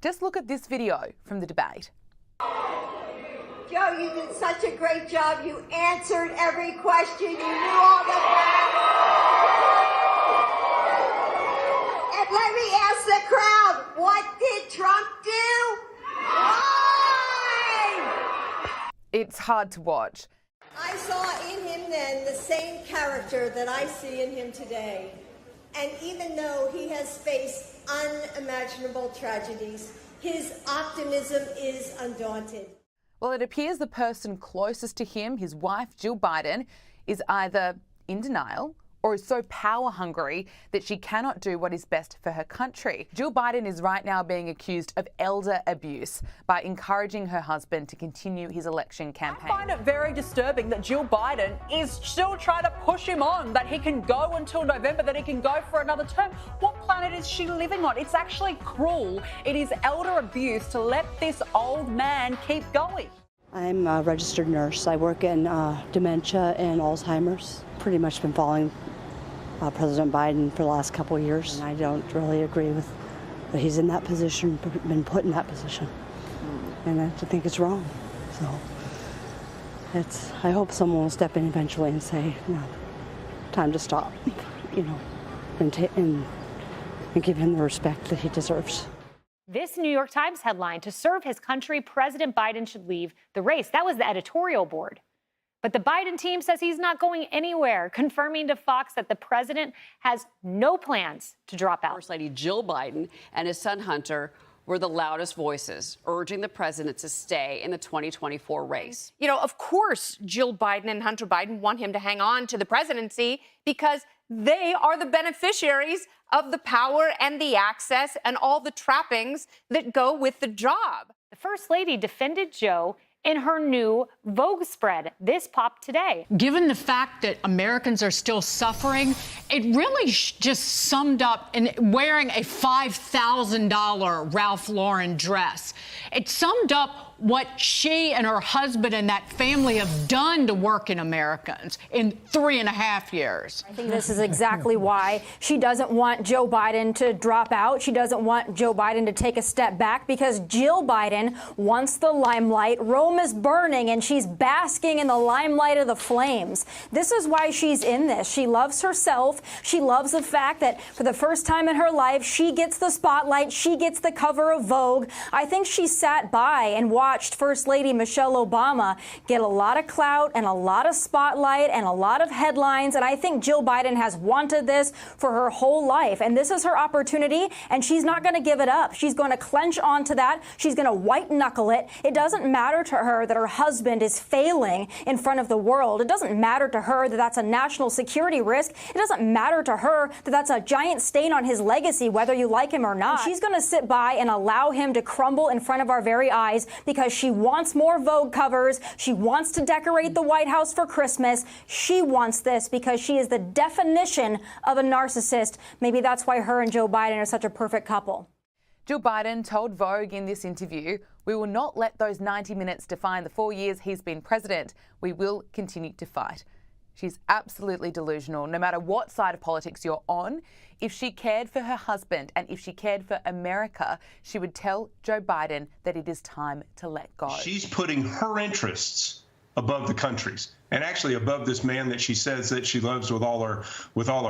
Just look at this video from the debate. Joe, you did such a great job. You answered every question. You knew all the facts. And let me ask the crowd, what did Trump do? Why? It's hard to watch. I saw in him then the same character that I see in him today. And even though he has faced unimaginable tragedies, his optimism is undaunted. Well, it appears the person closest to him, his wife, Jill Biden, is either in denial or is so power hungry that she cannot do what is best for her country. Jill Biden is right now being accused of elder abuse by encouraging her husband to continue his election campaign. I find it very disturbing that Jill Biden is still trying to push him on, that he can go until November, that he can go for another term. What planet is she living on? It's actually cruel. It is elder abuse to let this old man keep going. I'm a registered nurse. I work in dementia and Alzheimer's. Pretty much been following President Biden for the last couple of years. And I don't really agree with that he's in that position, been put in that position. And I think it's wrong. So I hope someone will step in eventually and say, no, time to stop, and give him the respect that he deserves. This New York Times headline: to serve his country, President Biden should leave the race. That was the editorial board. But the Biden team says he's not going anywhere, confirming to Fox that the president has no plans to drop out. First Lady Jill Biden and his son Hunter were the loudest voices, urging the president to stay in the 2024 race. Of course, Jill Biden and Hunter Biden want him to hang on to the presidency because they are the beneficiaries of the power and the access and all the trappings that go with the job. The First Lady defended Joe in her new Vogue spread. This popped today. Given the fact that Americans are still suffering, it really just summed up in wearing a $5,000 Ralph Lauren dress. It summed up what she and her husband and that family have done to working Americans in 3.5 years. I think this is exactly why she doesn't want Joe Biden to drop out. She doesn't want Joe Biden to take a step back because Jill Biden wants the limelight. Rome is burning and she's basking in the limelight of the flames. This is why she's in this. She loves herself. She loves the fact that for the first time in her life, she gets the spotlight. She gets the cover of Vogue. I think she sat by and watched First Lady Michelle Obama get a lot of clout and a lot of spotlight and a lot of headlines. And I think Jill Biden has wanted this for her whole life. And this is her opportunity, and she's not going to give it up. She's going to clench onto that. She's going to white knuckle it. It doesn't matter to her that her husband is failing in front of the world. It doesn't matter to her that that's a national security risk. It doesn't matter to her that that's a giant stain on his legacy, whether you like him or not. She's going to sit by and allow him to crumble in front of our very eyes because she wants more Vogue covers. She wants to decorate the White House for Christmas. She wants this because she is the definition of a narcissist. Maybe that's why her and Joe Biden are such a perfect couple. Jill Biden told Vogue in this interview, "We will not let those 90 minutes define the 4 years he's been president. We will continue to fight." She's absolutely delusional, no matter what side of politics you're on. If she cared for her husband and if she cared for America, she would tell Joe Biden that it is time to let go. She's putting her interests above the country's, and actually above this man that she says that she loves with all her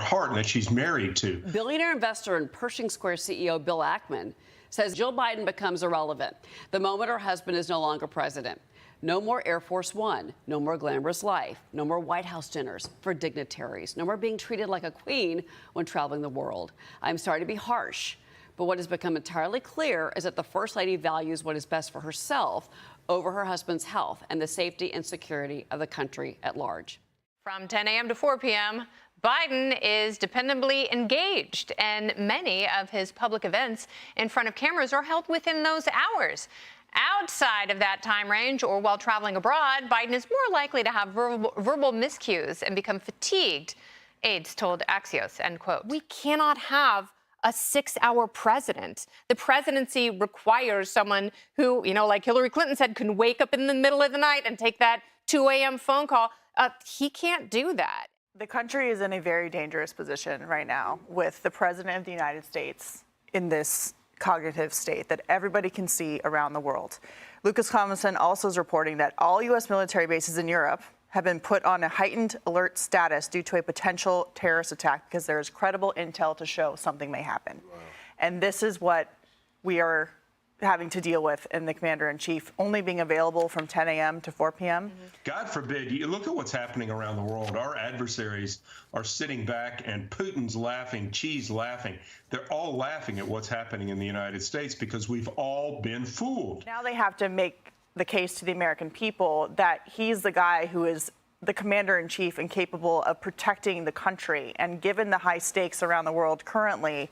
heart and that she's married to. Billionaire investor and Pershing Square CEO Bill Ackman says Jill Biden becomes irrelevant the moment her husband is no longer president. No more Air Force One, no more glamorous life, no more White House dinners for dignitaries, no more being treated like a queen when traveling the world. I'm sorry to be harsh, but what has become entirely clear is that the First Lady values what is best for herself over her husband's health and the safety and security of the country at large. From 10 a.m. to 4 p.m., Biden is dependably engaged, and many of his public events in front of cameras are held within those hours. Outside of that time range or while traveling abroad, Biden is more likely to have verbal miscues and become fatigued, aides told Axios, end quote. We cannot have a 6-hour president. The presidency requires someone who, like Hillary Clinton said, can wake up in the middle of the night and take that 2 a.m. phone call. He can't do that. The country is in a very dangerous position right now with the president of the United States in this cognitive state that everybody can see around the world. Lucas Tomlinson also is reporting that all U.S. military bases in Europe have been put on a heightened alert status due to a potential terrorist attack because there is credible intel to show something may happen. Wow. And this is what we are having to deal with in the commander-in-chief, only being available from 10 a.m. to 4 p.m. God forbid, you look at what's happening around the world. Our adversaries are sitting back and Putin's laughing, Xi's laughing. They're all laughing at what's happening in the United States because we've all been fooled. Now they have to make the case to the American people that he's the guy who is the commander-in-chief and capable of protecting the country. And given the high stakes around the world currently,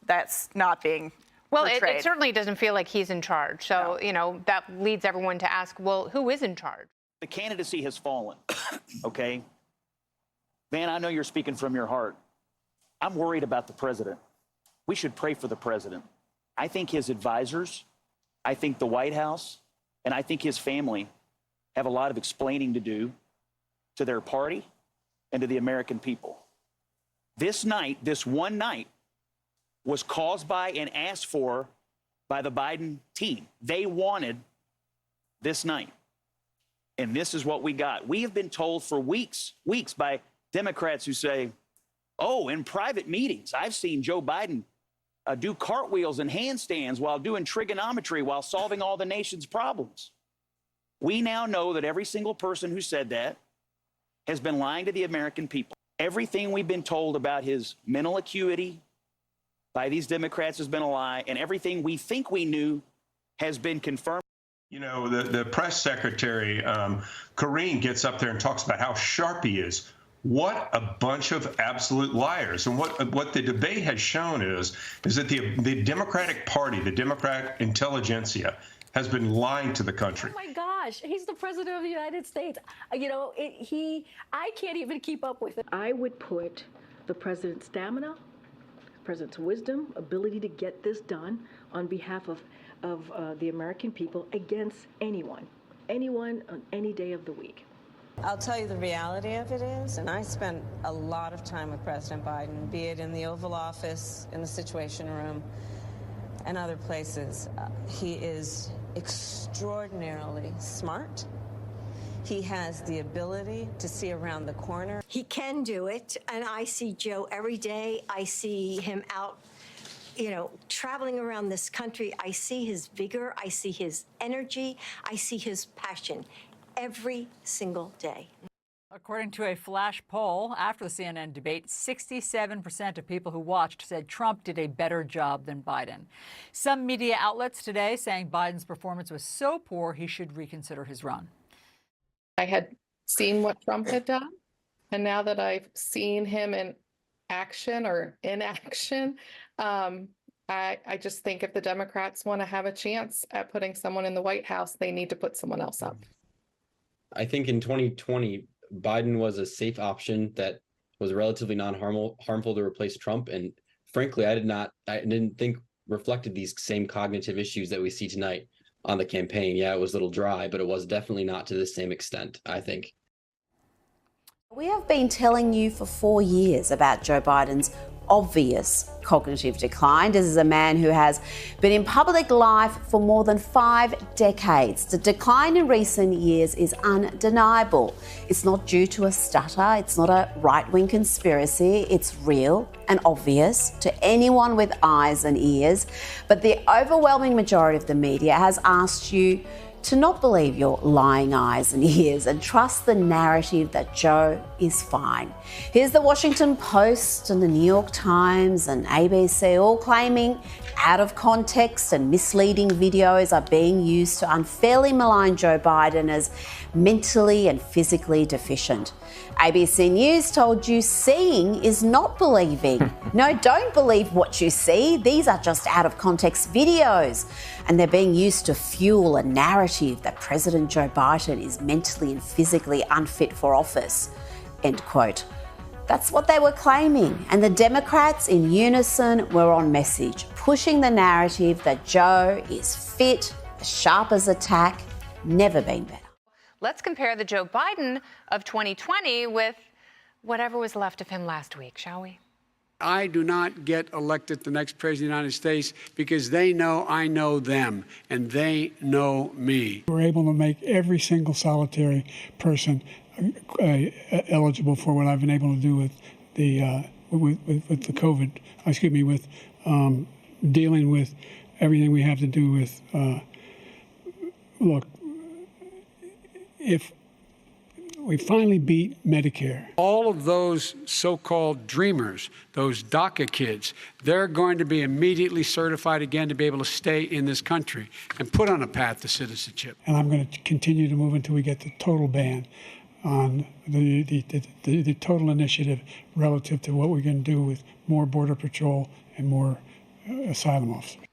that's not being Well, it certainly doesn't feel like he's in charge. So, you know, that leads everyone to ask, well, who is in charge? The candidacy has fallen, okay? Van, I know you're speaking from your heart. I'm worried about the president. We should pray for the president. I think his advisors, I think the White House, and I think his family have a lot of explaining to do to their party and to the American people. This night, this one night, was caused by and asked for by the Biden team. They wanted this night. And this is what we got. We have been told for weeks by Democrats who say, oh, in private meetings, I've seen Joe Biden do cartwheels and handstands while doing trigonometry while solving all the nation's problems. We now know that every single person who said that has been lying to the American people. Everything we've been told about his mental acuity by these Democrats has been a lie, and everything we think we knew has been confirmed. You know, the press secretary, Karine, gets up there and talks about how sharp he is. What a bunch of absolute liars. And what the debate has shown is that the Democratic Party, the Democratic intelligentsia, has been lying to the country. Oh my gosh, he's the president of the United States. You know, I can't even keep up with it. I would put the president's stamina, president's wisdom, ability to get this done on behalf of the American people against anyone on any day of the week. I'll tell you the reality of it is, and I spent a lot of time with President Biden, be it in the Oval Office, in the Situation Room, and other places. He is extraordinarily smart. He has the ability to see around the corner. He can do it, and I see Joe every day. I see him out, you know, traveling around this country. I see his vigor. I see his energy. I see his passion every single day. According to a flash poll after the CNN debate, 67% of people who watched said Trump did a better job than Biden. Some media outlets today saying Biden's performance was so poor he should reconsider his run. I had seen what Trump had done, and now that I've seen him in action or inaction, I just think if the Democrats want to have a chance at putting someone in the White House, they need to put someone else up. I think in 2020, Biden was a safe option that was relatively non-harmful to replace Trump. And frankly, I didn't think reflected these same cognitive issues that we see tonight on the campaign. Yeah, it was a little dry, but it was definitely not to the same extent, I think. We have been telling you for 4 years about Joe Biden's obvious cognitive decline. This is a man who has been in public life for more than 5 decades. The decline in recent years is undeniable. It's not due to a stutter. It's not a right-wing conspiracy. It's real and obvious to anyone with eyes and ears. But the overwhelming majority of the media has asked you to not believe your lying eyes and ears and trust the narrative that Joe is fine. Here's the Washington Post and the New York Times and ABC all claiming out of context and misleading videos are being used to unfairly malign Joe Biden as mentally and physically deficient. ABC News told you seeing is not believing. No, don't believe what you see. These are just out of context videos, and they're being used to fuel a narrative that President Joe Biden is mentally and physically unfit for office. End quote. That's what they were claiming, and the Democrats in unison were on message, pushing the narrative that Joe is fit, as sharp as a tack, never been better. Let's compare the Joe Biden of 2020 with whatever was left of him last week, shall we? I do not get elected the next president of the United States because they know I know them and they know me. We're able to make every single solitary person eligible for what I've been able to do with the with the COVID. Excuse me, with dealing with everything we have to do with. Look, if we finally beat Medicare, all of those so-called dreamers, those DACA kids, they're going to be immediately certified again to be able to stay in this country and put on a path to citizenship. And I'm going to continue to move until we get the total ban on the total initiative relative to what we're going to do with more Border Patrol and more asylum officers.